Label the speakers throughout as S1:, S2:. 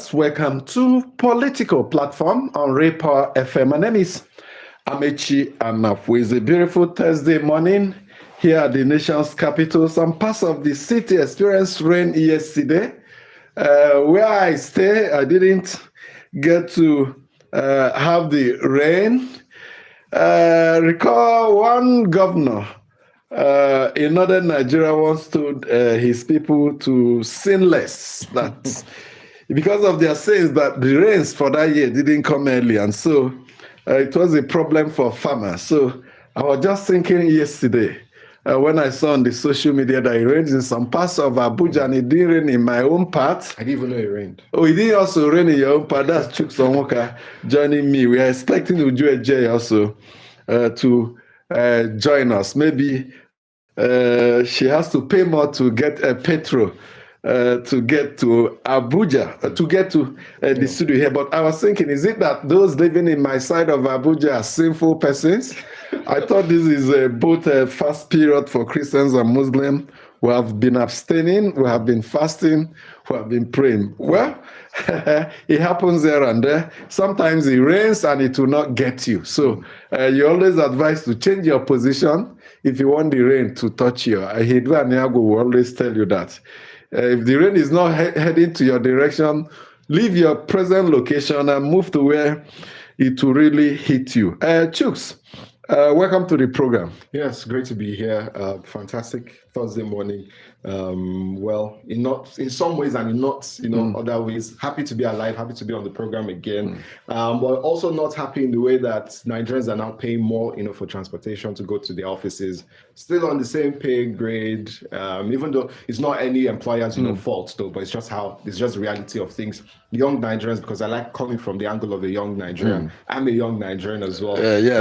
S1: viewers, welcome to Political Platform on Repa FM. My name is Amechi Anafu. It's a beautiful Thursday morning here at the nation's capital. Some parts of the city experienced rain yesterday. Where I stay, I didn't get to have the rain. Recall one governor in northern Nigeria once told his people to sin less, that because of their sins that the rains for that year didn't come early, and so it was a problem for farmers. So I was just thinking yesterday when I saw on the social media that it rained in some parts of Abuja and it didn't rain in my own part.
S2: I didn't even know it rained.
S1: Oh, it didn't also rain in your own part. That's Chuks Onwoka joining me. We are expecting Uju Ejay also to join us. Maybe she has to pay more to get a petrol to get to Abuja, to get to the studio here. But I was thinking, is it that those living in my side of Abuja are sinful persons? I thought this is both a fast period for Christians and Muslims who have been abstaining, who have been fasting, who have been praying. Well, it happens there and there. Sometimes it rains and it will not get you. So you're always advised to change your position if you want the rain to touch you. Hidwa Niago will always tell you that. If the rain is not heading to your direction, leave your present location and move to where it will really hit you. Chuks, welcome to the program.
S2: Yes, great to be here. Fantastic Thursday morning. Well, in some ways and in not, other ways. Happy to be alive. Happy to be on the program again. But also not happy in the way that Nigerians are now paying more, for transportation to go to the offices. Still on the same pay grade, even though it's not any employer's, fault though. But it's just the reality of things. Young Nigerians, because I like coming from the angle of a young Nigerian. I'm a young Nigerian as well.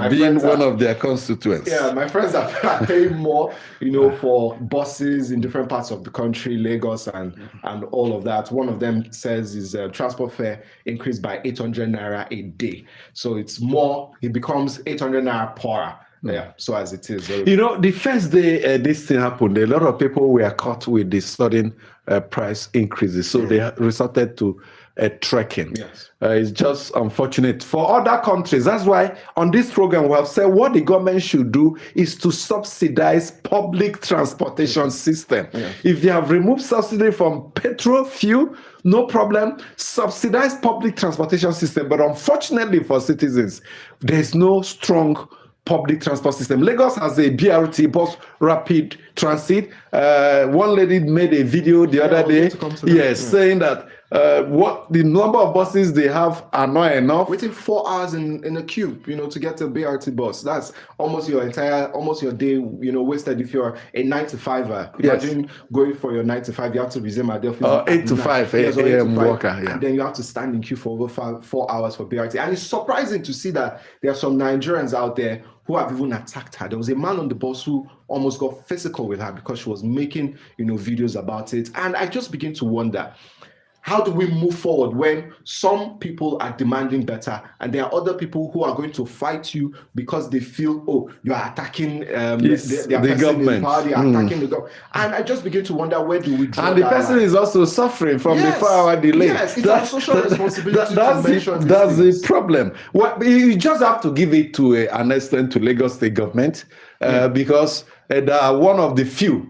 S1: Being one of their constituents.
S2: Yeah, my friends are paying more, for buses in different parts of the country, Lagos and all of that. One of them says his transport fare increased by 800 naira a day. So it's more, it becomes 800 naira per hour. Yeah, so as it is.
S1: The first day this thing happened, a lot of people were caught with the sudden price increases. So they resorted to trekking.
S2: Yes.
S1: It's just unfortunate. For other countries, that's why on this program we have said what the government should do is to subsidize public transportation system.
S2: Yes.
S1: If you have removed subsidy from petrol, fuel, no problem, subsidize public transportation system. But unfortunately for citizens, there's no strong public transport system. Lagos has a BRT, bus rapid transit. One lady made a video the other day, saying that what the number of buses they have are not enough.
S2: Waiting 4 hours in a queue, to get a BRT bus. That's almost your day, wasted. If you're a 9 to 5er, imagine going for your 9 to 5, you have to resume at the office.
S1: 8 to 5 a.m. worker,
S2: and then you have to stand in queue for over 4 hours for BRT. And it's surprising to see that there are some Nigerians out there who have even attacked her. There was a man on the bus who almost got physical with her because she was making, videos about it. And I just begin to wonder, how do we move forward when some people are demanding better and there are other people who are going to fight you because they feel, you are attacking
S1: the government.
S2: They are attacking the government. And I just begin to wonder, where do we draw
S1: And the person is also suffering from the 4-hour delay.
S2: Yes, it's our social responsibility
S1: that's the problem. You just have to give it to an extent to Lagos State government because they are one of the few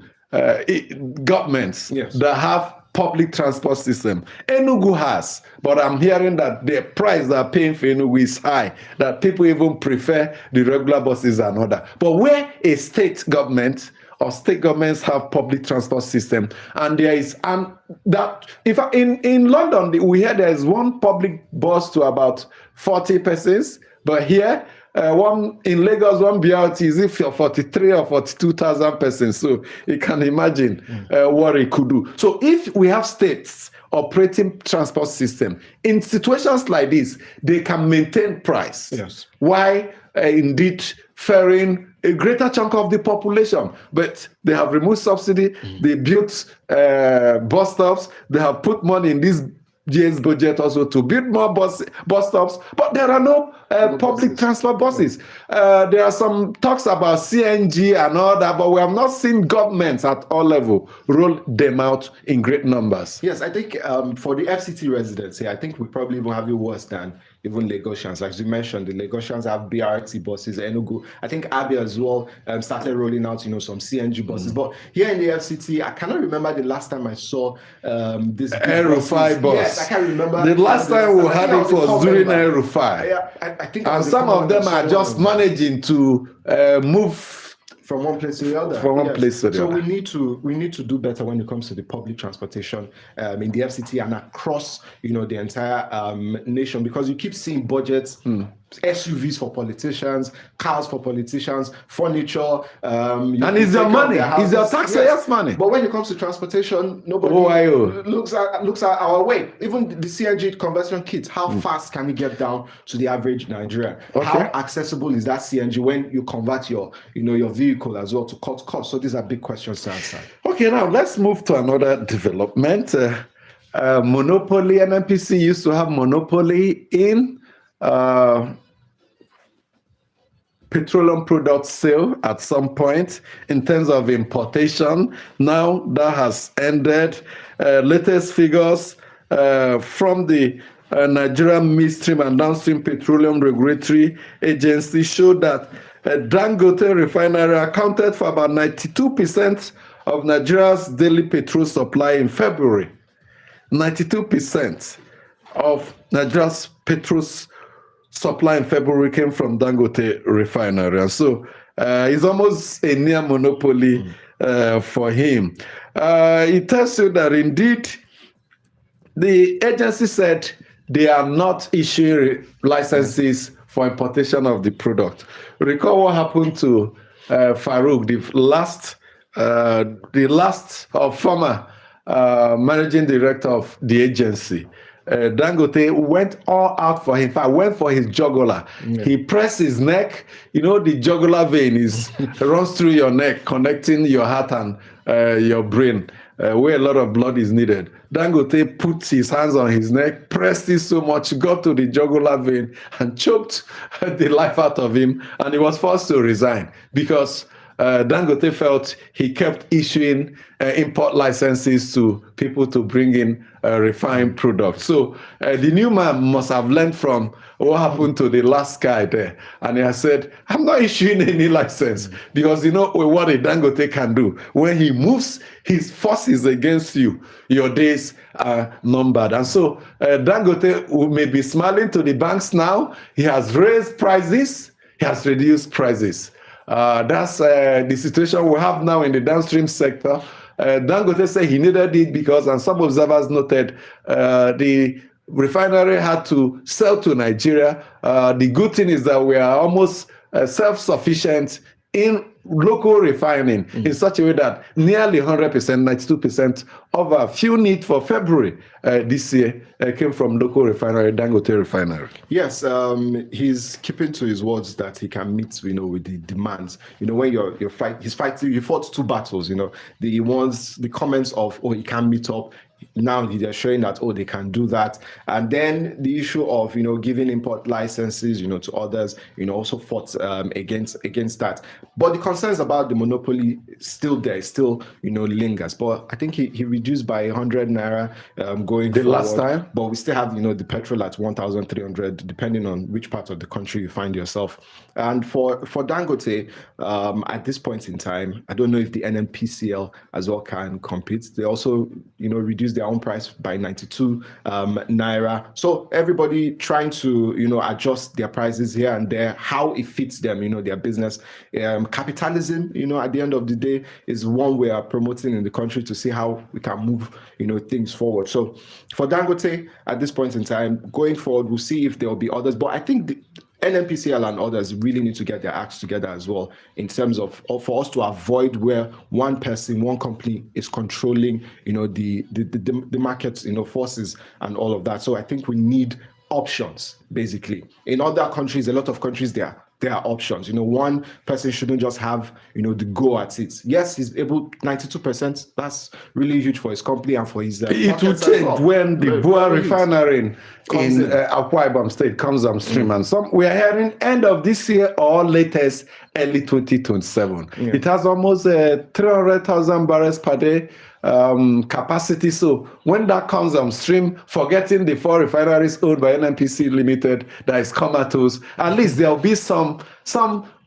S1: governments that have public transport system. Enugu has, but I'm hearing that the price they're paying for Enugu is high, that people even prefer the regular buses and other. But where a state government or state governments have public transport system, and there is that if in London we hear there is one public bus to about 40 persons, but here one in Lagos, one BRT is if you're 43 or 42,000 persons. So you can imagine what it could do. So if we have states operating transport system in situations like this, they can maintain price.
S2: Yes.
S1: Why indeed faring a greater chunk of the population, but they have removed subsidy. They built bus stops. They have put money in these year's budget also to build more bus stops, but there are no public transport buses. There are some talks about CNG and all that, but we have not seen governments at all level roll them out in great numbers.
S2: Yes, I think for the FCT residents here, I think we probably even have it worse than even Lagosians. Like you mentioned, the Lagosians have BRT buses, Enugu. I think Abia as well started rolling out, some CNG buses. But here in the FCT, I cannot remember the last time I saw this
S1: Rufai bus.
S2: Yes, I can't remember.
S1: The last time we had it was during Rufai.
S2: Yeah, I think.
S1: And some of them are just managing to move
S2: from one place to the other.
S1: From one place to the other.
S2: So we need to do better when it comes to the public transportation in the FCT and across the entire nation, because you keep seeing budgets, SUVs for politicians, cars for politicians, furniture.
S1: And it's your money. It's your taxpayers' money.
S2: But when it comes to transportation, nobody looks at our way. Even the CNG conversion kit, how fast can it get down to the average Nigerian? Okay. How accessible is that CNG when you convert your vehicle as well to cut costs? So these are big questions to answer.
S1: Okay, now let's move to another development. Monopoly, NNPC used to have monopoly in petroleum product sale at some point in terms of importation. Now that has ended. Latest figures from the Nigerian Midstream and Downstream Petroleum Regulatory Agency show that Dangote Refinery accounted for about 92% of Nigeria's daily petrol supply in February. 92% of Nigeria's petrol supply in February came from Dangote Refinery. And so it's almost a near monopoly for him. It tells you that indeed the agency said they are not issuing licenses for importation of the product. Recall what happened to Farouk, the last former managing director of the agency. Dangote went all out for him. In fact, went for his jugular. Yeah. He pressed his neck. The jugular vein runs through your neck, connecting your heart and your brain, where a lot of blood is needed. Dangote put his hands on his neck, pressed it so much, got to the jugular vein, and choked the life out of him. And he was forced to resign because Dangote felt he kept issuing import licenses to people to bring in refined products. So the new man must have learned from what happened to the last guy there. And he has said, I'm not issuing any license because what a Dangote can do. When he moves his forces against you, your days are numbered. And so Dangote may be smiling to the banks now. He has raised prices. He has reduced prices. That's the situation we have now in the downstream sector. Dangote said he needed it because, and some observers noted, the refinery had to sell to Nigeria. The good thing is that we are almost self-sufficient in local refining in such a way that nearly 100%, 92% of our fuel need for February this year came from local refinery, Dangote Refinery.
S2: Yes, he's keeping to his words that he can meet, with the demands. When he fought two battles. The comments of, he can't meet up. Now they're showing that they can do that, and then the issue of giving import licenses to others also fought against that. But the concerns about the monopoly still lingers. But I think he reduced by 100 naira going
S1: the
S2: forward.
S1: Last time.
S2: But we still have the petrol at 1,300 depending on which part of the country you find yourself. And for Dangote at this point in time, I don't know if the NNPCL as well can compete. They also reduce their own price by 92 naira. So everybody trying to adjust their prices here and there, how it fits them, their business. Capitalism, at the end of the day, is one we are promoting in the country to see how we can move things forward. So for Dangote at this point in time, going forward, we'll see if there will be others. But I think the NNPCL and others really need to get their acts together as well in terms of for us to avoid where one person, one company is controlling, the markets, forces and all of that. So I think we need options, basically. In other countries, a lot of countries, they are there are options. One person shouldn't just have, the go at it. Yes, he's able 92%. That's really huge for his company and for his.
S1: It will change when the Bua Refinery in Akwa Ibom State comes on stream, and we are hearing end of this year or latest early 2027. Yeah. It has almost 300,000 barrels per day capacity. So when that comes on stream, forgetting the 4 refineries owned by NNPC Limited that is comatose, at least there will be some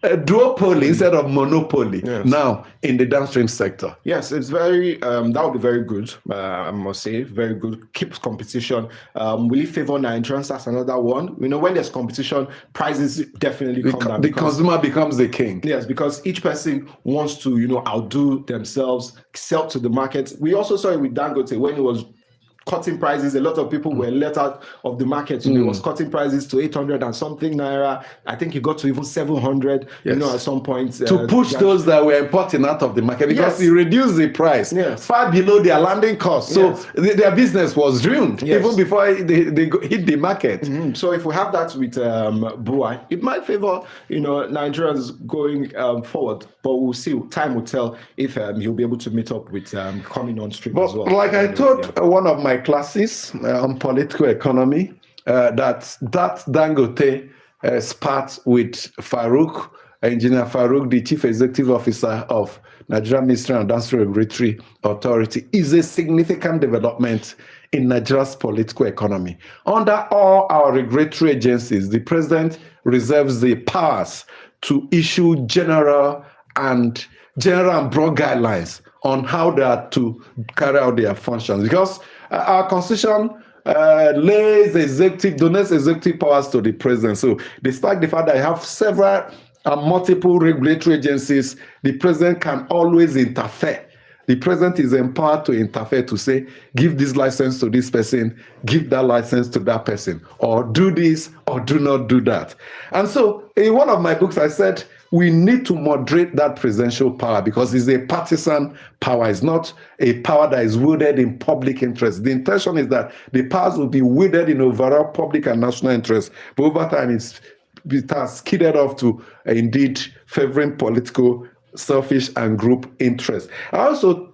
S1: duopoly instead of monopoly now in the downstream sector.
S2: Yes, it's very that would be very good. I must say, very good. Keeps competition. Will it favor Nigerians? That's another one. When there's competition, prices definitely come down.
S1: The consumer becomes the king.
S2: Yes, because each person wants to outdo themselves, sell to the market. We also saw it with Dangote when it was cutting prices. A lot of people were let out of the market. It was cutting prices to 800 and something naira. I think it got to even 700. At some point
S1: to push those that were importing out of the market, because it reduced the price far below their landing cost. So their business was ruined even before they hit the market.
S2: So if we have that with Bua, it might favor Nigerians going forward. But we'll see. Time will tell if he'll be able to meet up with coming on stream as well.
S1: Like I told one of my classes on political economy, that Dangote spat with Farouk, Engineer Farouk, the Chief Executive Officer of Nigeria Ministry of Downstream Regulatory Authority, is a significant development in Nigeria's political economy. Under all our regulatory agencies, the president reserves the powers to issue general and broad guidelines on how they are to carry out their functions, because our constitution donates executive powers to the president. So despite the fact that I have several and multiple regulatory agencies, the president can always interfere. The president is empowered to interfere, to say, give this license to this person, give that license to that person, or do this or do not do that. And so in one of my books, I said, we need to moderate that presidential power, because it's a partisan power. It's not a power that is wielded in public interest. The intention is that the powers will be wielded in overall public and national interest. But over time, it has skidded off to indeed favoring political, selfish and group interests. I also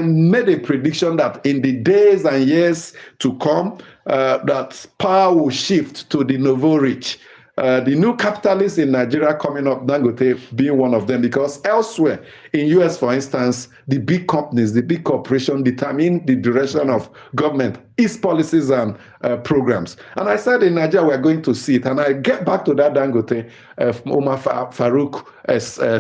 S1: made a prediction that in the days and years to come, that power will shift to the novo rich. The new capitalists in Nigeria coming up, Dangote being one of them, because elsewhere in US, for instance, the big companies, the big corporations determine the direction of government, its policies and programs. And I said in Nigeria, we're going to see it. And I get back to that Dangote, Omar Farouk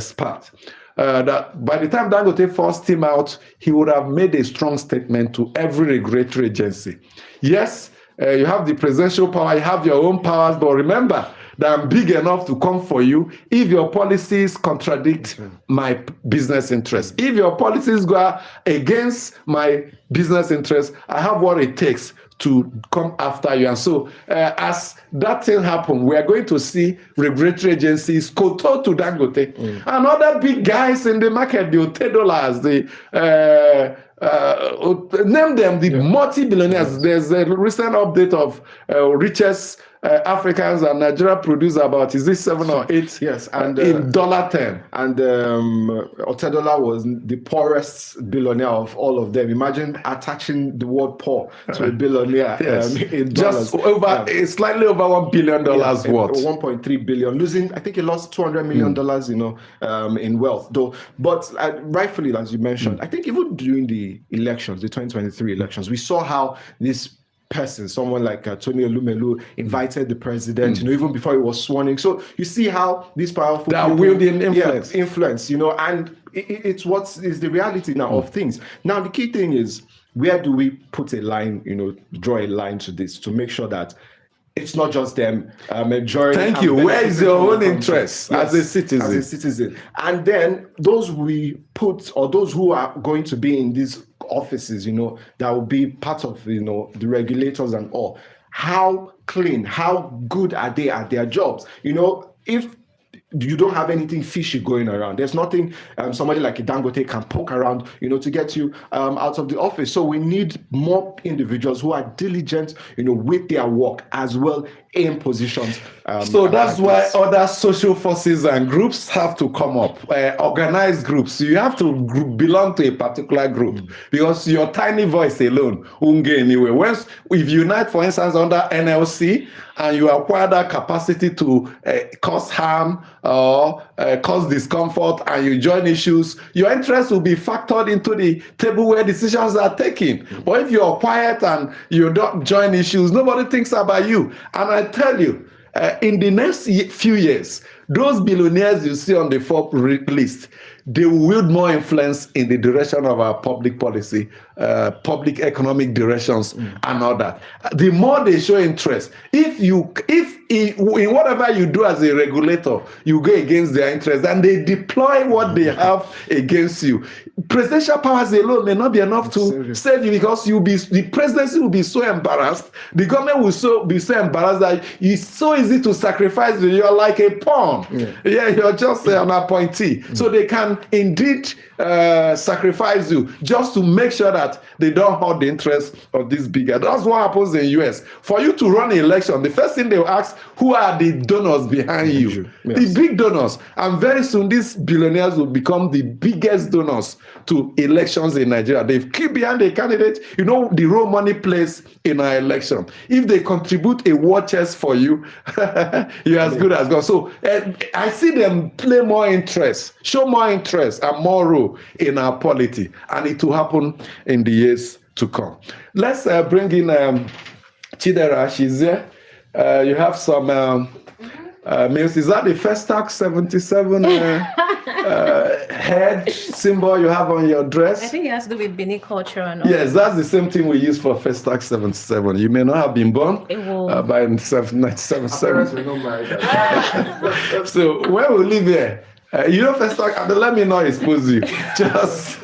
S1: spat. That by the time Dangote forced him out, he would have made a strong statement to every regulatory agency. Yes, you have the presidential power, you have your own powers, but remember that I'm big enough to come for you if your policies contradict my business interests. If your policies go against my business interests, I have what it takes to come after you. And so as that thing happens, we are going to see regulatory agencies kowtow to Dangote and other big guys in the market, the Otedolas, name them, the multi-billionaires. There's a recent update of richest Africans, and Nigeria produce about, is this 7 or 8?
S2: Yes, and
S1: in dollar term.
S2: And Otedola was the poorest billionaire of all of them. Imagine attaching the word poor to a billionaire in dollars.
S1: Just over, slightly over $1 billion worth.
S2: 1.3 billion, losing. I think he lost $200 million, in wealth. Though, but rightfully, as you mentioned, I think even during the elections, the 2023 elections, we saw how this person, someone like Tony Elumelu, invited the president, even before he was sworn in. So you see how these powerful
S1: people wielding influence,
S2: and it's what is the reality now of things. Now the key thing is, where do we put a line, draw a line to this to make sure that it's not just them enjoying.
S1: Thank you. Where is your own interest as a citizen?
S2: As a citizen, and then those we put, or those who are going to be in these offices, that will be part of, the regulators and all. How clean, how good are they at their jobs? If you don't have anything fishy going around. There's nothing somebody like a Dangote can poke around, to get you out of the office. So we need more individuals who are diligent, with their work as well in positions.
S1: So that's why other social forces and groups have to come up, organized groups. You have to belong to a particular group because your tiny voice alone won't get anywhere. If you unite, for instance, under NLC, and you acquire that capacity to cause harm or cause discomfort, and you join issues, your interests will be factored into the table where decisions are taken. But if you're quiet and you don't join issues, nobody thinks about you. And I tell you, in the next few years, those billionaires you see on the Forbes list, they will wield more influence in the direction of our public policy, public economic directions, and all that. The more they show interest, if in whatever you do as a regulator, you go against their interest, and they deploy what they have against you, presidential powers alone may not be enough to save you, because the presidency will be so embarrassed, the government will be so embarrassed that it's so easy to sacrifice you. You're like a pawn. Yeah, you're just an appointee. So they can indeed sacrifice you just to make sure that they don't hurt the interests of these bigger. That's what happens in the US. For you to run an election, the first thing they will ask, who are the donors behind you? Yes. The big donors. And very soon, these billionaires will become the biggest donors to elections in Nigeria. They've kept behind a candidate. You know, the role money plays in our election. If they contribute a war chest for you, you're as good as gone. So I see them play more interest, show more interest and more role in our polity. And it will happen in the years to come. Let's bring in Chidera. She's there. You have some meals. Is that the first tax 77 head symbol you have on your dress?
S3: I think it has to do with Benin culture and all.
S1: Yes, that's the same thing we use for first tax 77. You may not have been born by 1977. So when we live here, you know, first tax, let me not expose you. Just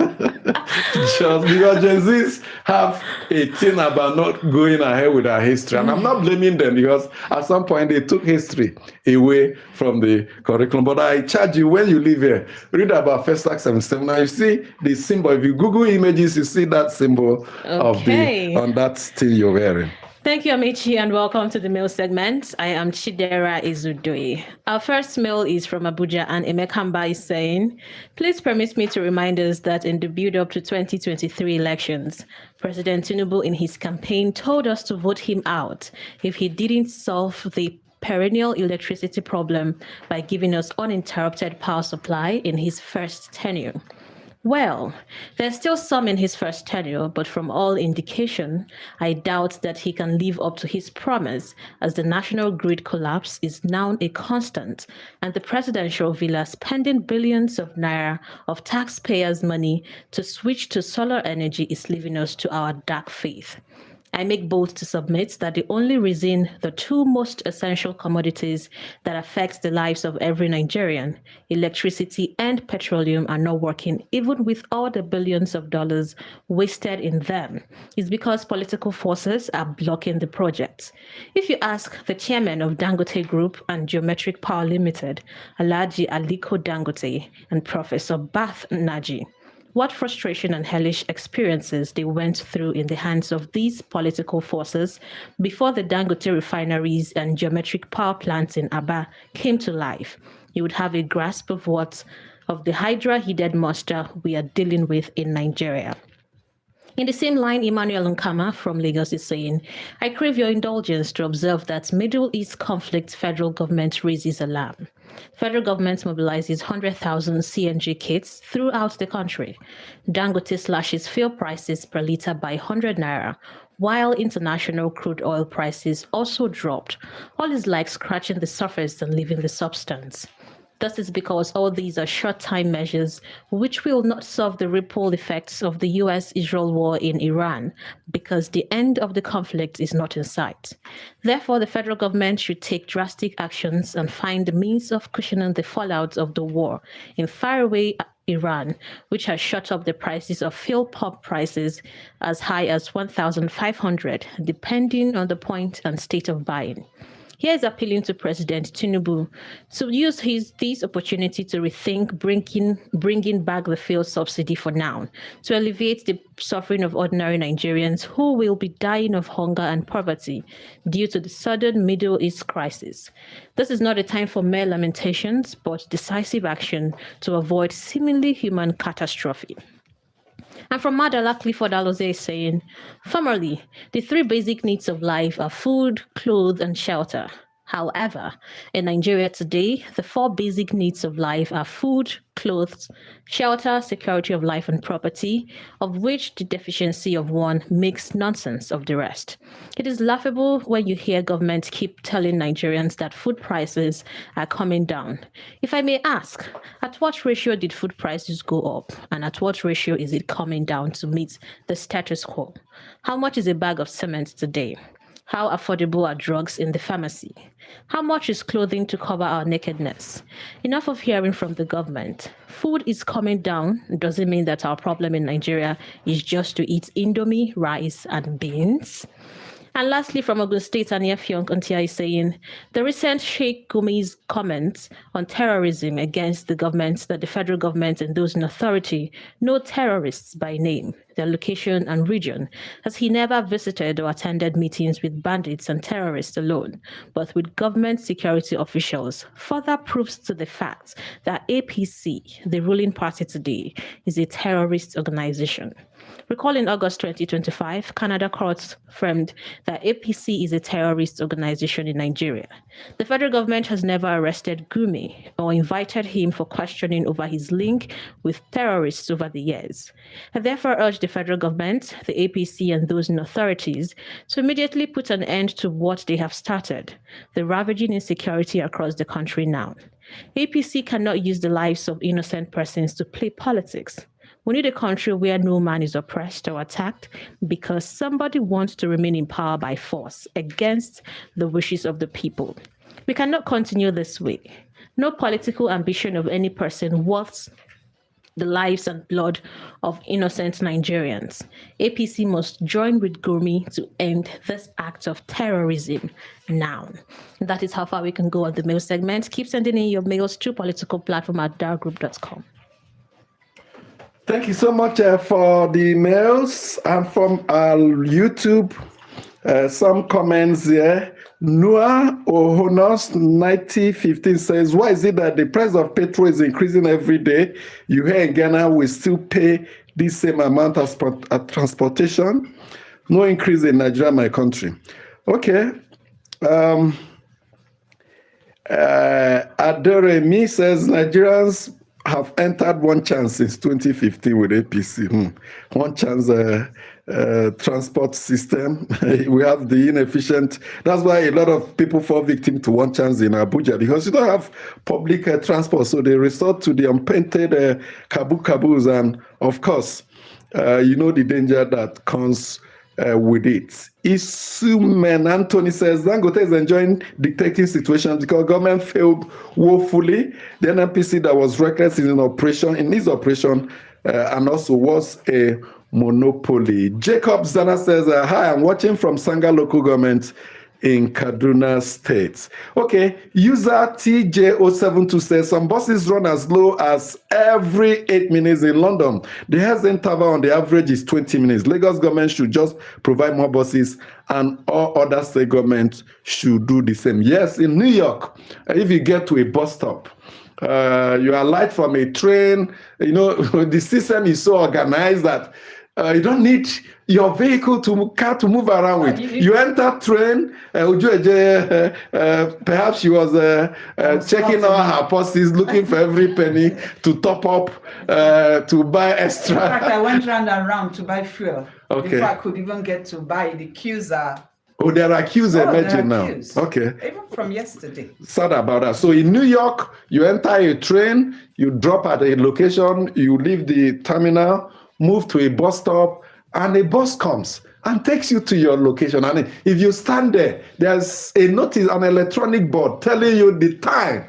S1: because Gen Zs have a thing about not going ahead with our history. And I'm not blaming them, because at some point they took history away from the curriculum. But I charge you, when you live here, read about First Tax 77. Now you see the symbol. If you Google images, you see that symbol on that thing you're wearing.
S3: Thank you, Amici, and welcome to the mail segment. I am Chidera Izudoi. Our first mail is from Abuja, and Emekamba is saying, please permit me to remind us that in the build-up to 2023 elections, President Tinubu in his campaign told us to vote him out if he didn't solve the perennial electricity problem by giving us uninterrupted power supply in his first tenure. Well, there's still some in his first tenure, but from all indication, I doubt that he can live up to his promise, as the national grid collapse is now a constant, and the presidential villa spending billions of naira of taxpayers' money to switch to solar energy is leaving us to our dark fate. I make bold to submit that the only reason the two most essential commodities that affect the lives of every Nigerian, electricity and petroleum, are not working, even with all the billions of dollars wasted in them, is because political forces are blocking the project. If you ask the chairman of Dangote Group and Geometric Power Limited, Alhaji Aliko Dangote, and Professor Bath Naji, what frustration and hellish experiences they went through in the hands of these political forces before the Dangote refineries and geometric power plants in Aba came to life, you would have a grasp of the hydra-headed monster we are dealing with in Nigeria. In the same line, Emmanuel Nkama from Lagos is saying, I crave your indulgence to observe that Middle East conflict federal government raises alarm. Federal government mobilizes 100,000 CNG kits throughout the country. Dangote slashes fuel prices per liter by 100 naira, while international crude oil prices also dropped. All is like scratching the surface and leaving the substance. This is because all these are short-time measures which will not solve the ripple effects of the US-Israel war in Iran, because the end of the conflict is not in sight. Therefore, the federal government should take drastic actions and find the means of cushioning the fallout of the war in faraway Iran, which has shot up the prices of fuel pump prices as high as 1,500, depending on the point and state of buying. Here is appealing to President Tinubu to use this opportunity to rethink bringing back the fuel subsidy for now, to alleviate the suffering of ordinary Nigerians who will be dying of hunger and poverty due to the sudden Middle East crisis. This is not a time for mere lamentations, but decisive action to avoid seemingly human catastrophe. And from Madala, Clifford Aloze is saying, formerly, the three basic needs of life are food, clothes, and shelter. However, in Nigeria today, the four basic needs of life are food, clothes, shelter, security of life and property, of which the deficiency of one makes nonsense of the rest. It is laughable when you hear government keep telling Nigerians that food prices are coming down. If I may ask, at what ratio did food prices go up, and at what ratio is it coming down to meet the status quo? How much is a bag of cement today? How affordable are drugs in the pharmacy? How much is clothing to cover our nakedness? Enough of hearing from the government. Food is coming down doesn't mean that our problem in Nigeria is just to eat Indomie, rice, and beans. And lastly, from Ogun State, Ania Fionk Ontia is saying, the recent Sheikh Gumi's comments on terrorism against the government, that the federal government and those in authority know terrorists by name, their location and region, as he never visited or attended meetings with bandits and terrorists alone, but with government security officials, further proves to the fact that APC, the ruling party today, is a terrorist organization. Recall in August 2025, Canada courts affirmed that APC is a terrorist organization in Nigeria. The federal government has never arrested Gumi or invited him for questioning over his link with terrorists over the years. I therefore urge the federal government, the APC, and those in authorities to immediately put an end to what they have started, the ravaging insecurity across the country now. APC cannot use the lives of innocent persons to play politics. We need a country where no man is oppressed or attacked because somebody wants to remain in power by force against the wishes of the people. We cannot continue this way. No political ambition of any person worth the lives and blood of innocent Nigerians. APC must join with Gumi to end this act of terrorism now. That is how far we can go on the mail segment. Keep sending in your mails to politicalplatform@dargroup.com.
S1: Thank you so much for the mails. And from our YouTube, some comments here. Noah Ohonos 9015 says, why is it that the price of petrol is increasing every day? You here in Ghana will still pay the same amount as transportation. No increase in Nigeria, my country. Okay. Aderemi says Nigerians have entered one chance since 2015 with APC. One chance transport system. We have the inefficient. That's why a lot of people fall victim to one chance in Abuja, because you don't have public transport. So they resort to the unpainted kabus. And of course, you know the danger that comes with it. Isumen Anthony says Dangote is enjoying dictating situations because government failed woefully. The NNPC that was reckless in his operation, and also was a monopoly. Jacob Zana says, hi, I'm watching from Sanga local government in Kaduna State. Okay, user TJ072 says some buses run as low as every 8 minutes in London. The health interval on the average is 20 minutes. Lagos government should just provide more buses, and all other state governments should do the same. Yes, in New York, if you get to a bus stop, you alight from a train, you know, the system is so organized that you don't need your vehicle car to move around with. You enter train, perhaps she was checking all her purses, looking for every penny to top up, to buy extra.
S4: In fact, I went round and round to buy fuel.
S1: Okay.
S4: Before I could even get to buy the queues are.
S1: Oh, there are queues emerging now.
S4: Queues.
S1: Okay.
S4: Even from yesterday.
S1: Sad about that. So in New York, you enter a train, you drop at a location, you leave the terminal, move to a bus stop, and a bus comes and takes you to your location. And if you stand there, there's a notice, an electronic board telling you the time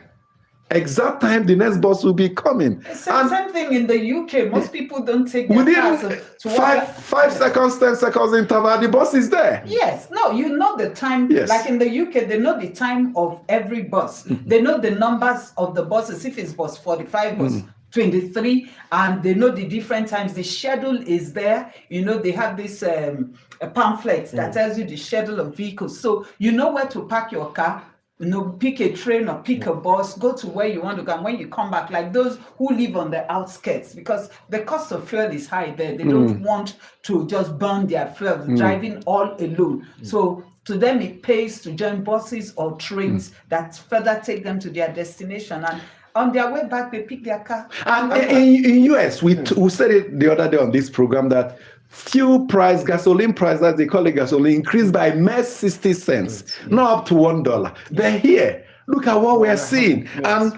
S1: exact time the next bus will be coming.
S4: Same thing in the UK. Most people don't take their
S1: Within
S4: cars to work.
S1: 5 seconds, 10 seconds interval, the bus is there.
S4: Yes, no, you know the time.
S1: Yes.
S4: Like in the UK, they know the time of every bus. They know the numbers of the buses. If it's bus 45, bus 23, and they know the different times. The schedule is there. You know, they have this pamphlet that tells you the schedule of vehicles. So you know where to park your car. You know, pick a train or pick a bus, go to where you want to go. And when you come back, like those who live on the outskirts, because the cost of fuel is high there. They don't want to just burn their fuel driving all alone. So to them, it pays to join buses or trains that further take them to their destination. And on their way back, they pick their car.
S1: And in US, we said it the other day on this program that fuel price, gasoline price, as they call it gasoline, increased by mere 60 cents, not up to $1. They're here. Look at what we are seeing. And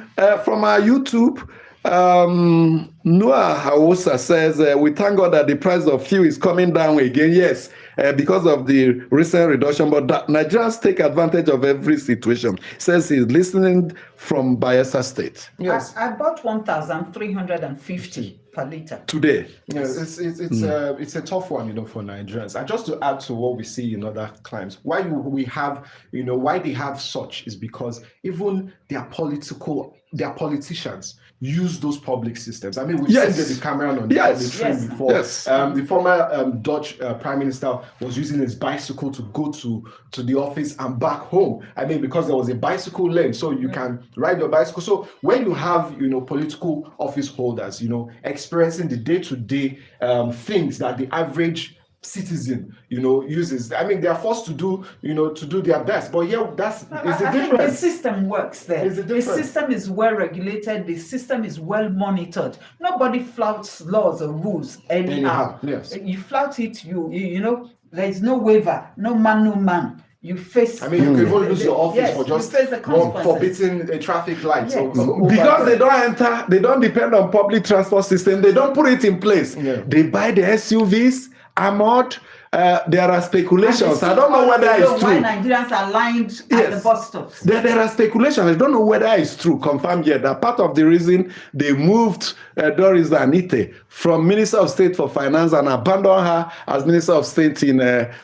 S1: from our YouTube, Noah Hawosa says, we thank God that the price of fuel is coming down again. Yes, because of the recent reduction, but Nigerians take advantage of every situation. Says he's listening from Bayelsa State.
S2: Yes.
S4: I bought 1,350 per liter.
S1: Today.
S2: Yes, it's a tough one, for Nigerians. And just to add to what we see in other climes, why they have such is because even their politicians use those public systems. I mean, we've seen David Cameron on the train before.
S1: Yes.
S2: The former Dutch Prime Minister was using his bicycle to go to the office and back home. I mean, because there was a bicycle lane, so you can ride your bicycle. So when you have, political office holders, experiencing the day-to-day things that the average citizen, uses. I mean, they are forced to do, to do their best. But it's the difference.
S4: The system works there. The system is well regulated. The system is well monitored. Nobody flouts laws or rules anyhow.
S2: Yes.
S4: You flout it, there is no waiver, no man. You face.
S2: I mean, you can even lose your office for just forbidding a traffic light.
S4: Yes.
S1: Because they don't depend on public transport system. They don't put it in place. Yeah. They buy the SUVs. Armored, there are speculations. I don't know whether it's true.
S4: Why Nigerians are lined at the bus stops.
S1: There are speculations. I don't know whether it's true, confirmed yet. That part of the reason they moved Doris Anite from Minister of State for Finance and abandoned her as Minister of State in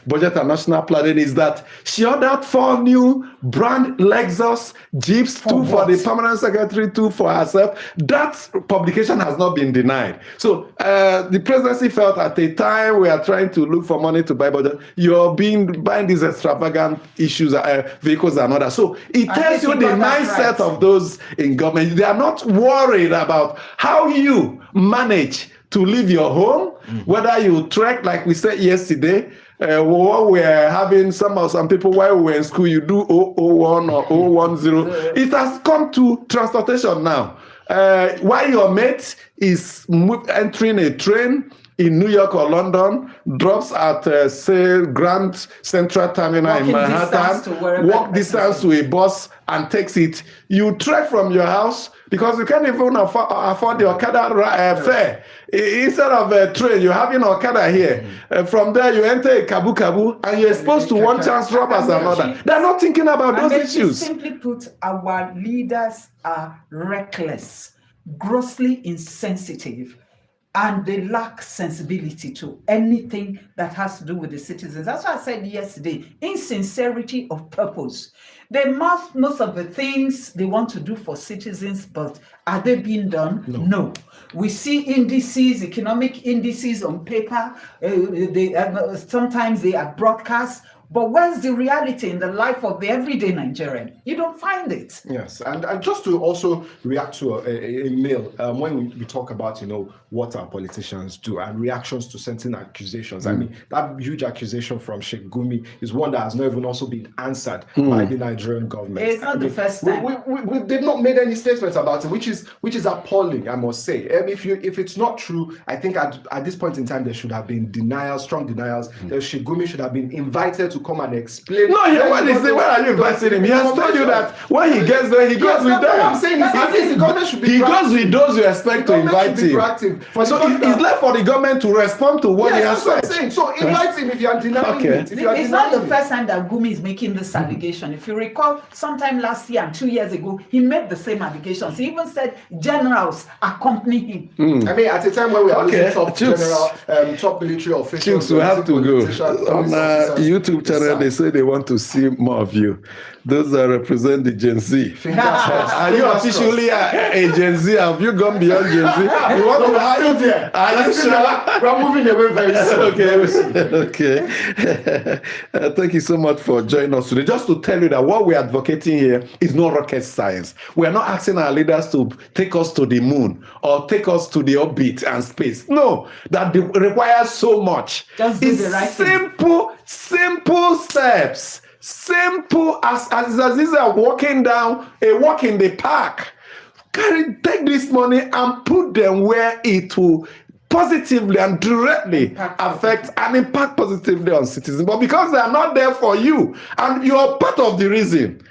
S1: Budget and National Planning is that she ordered 4 new brand Lexus Jeeps, 2 for the Permanent Secretary, 2 for herself. That publication has not been denied. So the presidency felt at a time we are trying to look for money to buy budget, you're buying these extravagant vehicles and others. So it tells you the mindset of those in government. They are not worried about how you manage to leave your home, whether you trek, like we said yesterday. What we're having, some people while we were in school, you do 001 or 010. It has come to transportation now. While your mate is entering a train in New York or London, drops at, say, Grand Central Terminal in Manhattan, walk distance to a bus and takes it. You trek from your house because you can't even afford the Okada fare. Instead of a train, you're having Okada here. From there, you enter a kabu and you're exposed to one chance robbers and another. They're not thinking about those issues.
S4: Simply put, our leaders are reckless, grossly insensitive, and they lack sensibility to anything that has to do with the citizens. That's what I said yesterday, insincerity of purpose. They must most of the things they want to do for citizens, but are they being done? No. We see indices, economic indices on paper. Sometimes they are broadcast. But where's the reality in the life of the everyday Nigerian? You don't find it.
S2: Yes, and just to also react to a mail, when we talk about, what our politicians do and reactions to certain accusations. I mean, that huge accusation from Sheikh Gumi is one that has not even also been answered by the Nigerian government.
S4: It's not the first time.
S2: They've not made any statements about it, which is appalling, I must say. And if it's not true, I think at this point in time, there should have been strong denials. Sheikh Gumi should have been invited to to come and explain.
S1: No, when he say, where are you inviting him? He has told you that when he gets there, he goes with them.
S2: I'm saying at least the government should be
S1: He
S2: proactive.
S1: goes with those you expect to invite him. So it's left for the government to respond to what he has said.
S2: That's what I'm saying. So invite him if you are denying it.
S4: It's not the first time that Gumi is making this allegation. If you recall, sometime last year and 2 years ago, he made the same allegations. He even said generals accompany him.
S2: I mean, at a time when we are losing top general, top military officials,
S1: we have to go. On YouTube channel, they say they want to see more of you. Those that represent the Gen Z. Are you officially a Gen Z? Have you gone beyond Gen Z?
S2: You want to still there?
S1: Are you sure?
S2: We're moving away very soon.
S1: Okay. Thank you so much for joining us today. Just to tell you that what we're advocating here is not rocket science. We are not asking our leaders to take us to the moon or take us to the orbit and space. No, that requires so much.
S4: Just do the right thing.
S1: Simple steps. Simple as easy as walking down a walk in the park. Take this money and put them where it will positively and directly affect and impact positively on citizens. But because they are not there for you, and you're part of the reason.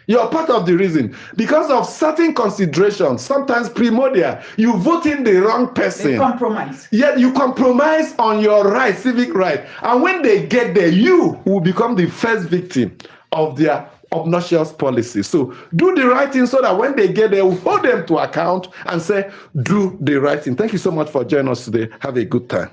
S1: Because of certain considerations, sometimes primordial, you vote in the wrong person.
S4: They compromise.
S1: Yet you compromise on your right, civic right. And when they get there, you will become the first victim of their obnoxious policy. So do the right thing so that when they get there, we'll hold them to account and say, do the right thing. Thank you so much for joining us today. Have a good time.